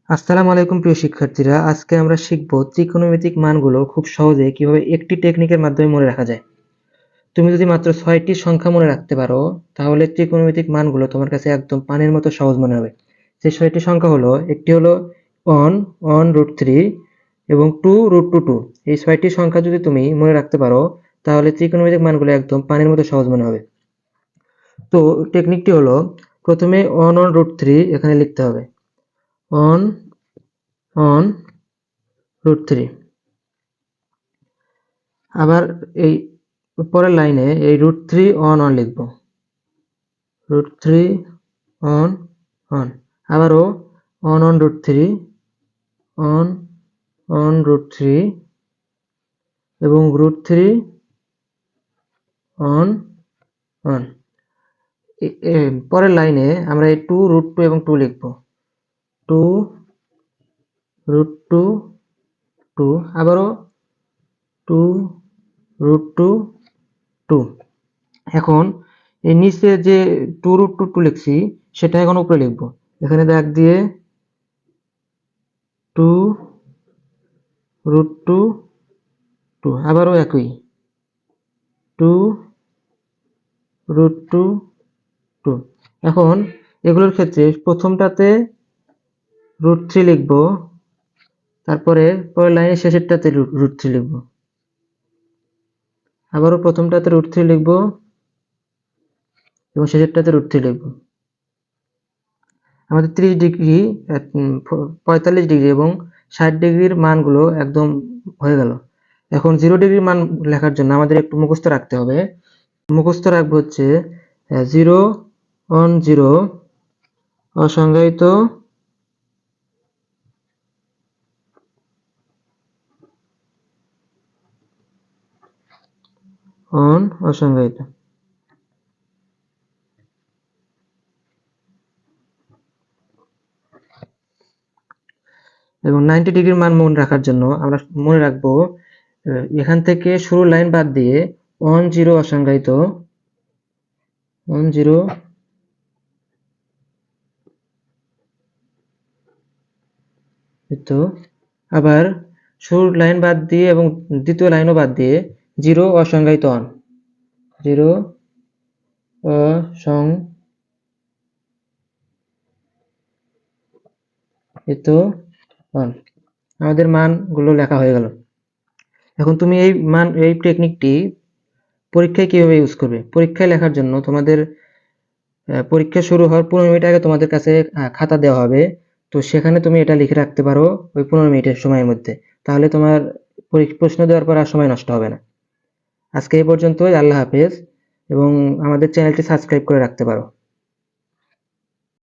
আসসালামু আলাইকুম প্রিয় শিক্ষার্থীরা, আজকে আমরা শিখব ত্রিকোণমিতিক মানগুলো খুব সহজে কিভাবে একটি টেকনিকের মাধ্যমে মনে রাখা যায়। তুমি যদি মাত্র 6টি সংখ্যা মনে রাখতে পারো, তাহলে ত্রিকোণমিতিক মানগুলো তোমার কাছে একদম পানির মতো সহজ মনে হবে। সেই 6টি সংখ্যা হলো, একটি হলো 1 √3 এবং 2 √2 এই 6টি সংখ্যা যদি তুমি মনে রাখতে পারো, তাহলে ত্রিকোণমিতিক মানগুলো একদম পানির মতো সহজ মনে হবে। তো টেকনিকটি হলো, প্রথমে 1 √3 এখানে লিখতে হবে, 1 √3। আবার এই পরের লাইনে এই √3 1 লিখব, √3 1 আবারও 1 √3 1 √3 এবং √3 1 পরের লাইনে আমরা এই 2 √2 এবং 2 লিখব, 2 √2 2 আবারও 2 √2 2। এখন এই নিচে যে 2 √2 লিখছি সেটা এখন উপরে লিখব, এখানে দাগ দিয়ে 2 √2 আবারও একই 2 √2 এখন এগুলোর ক্ষেত্রে প্রথমটাতে √3 লিখব, তারপরে পরের লাইনের শেষেরটাতে √3 লিখব, আবারও প্রথমটাতে √3 লিখব এবং শেষেরটাতে √3 লিখব। আমাদের 30 ডিগ্রি, 45 ডিগ্রি এবং 60 ডিগ্রির মানগুলো একদম হয়ে গেল। এখন 0 ডিগ্রির মান লেখার জন্য আমাদের একটু মুখস্থ রাখতে হবে। মুখস্থ রাখবো হচ্ছে 0 1 0 অসংজ্ঞায়িত অসংজ্ঞায়িত। এবং 90 ডিগ্রির মান মনে রাখার জন্য আমরা মনে রাখবো, এখান থেকে শুরুর লাইন বাদ দিয়ে 1 0 অসংজ্ঞায়িত 1 0 আবার শুরুর লাইন বাদ দিয়ে এবং দ্বিতীয় লাইনও বাদ দিয়ে 0 অসংজ্ঞায়িত 1 0 অসংজ্ঞায়িত 1। আমাদের মানগুলো লেখা হয়ে গেল। এখন তুমি এই টেকনিকটি পরীক্ষায় কিভাবে ইউজ করবে? পরীক্ষায় লেখার জন্য তোমাদের পরীক্ষা শুরু হওয়ার 15 মিনিট আগে তোমাদের কাছে খাতা দেওয়া হবে। তো সেখানে তুমি এটা লিখে রাখতে পারো ওই 15 মিনিটের সময়ের মধ্যে, তাহলে তোমার প্রশ্ন দেওয়ার পর আর সময় নষ্ট হবে না। আজকে এই পর্যন্তই। আল্লাহ হাফেজ এবং আমাদের চ্যানেলটি সাবস্ক্রাইব করে রাখতে পারো।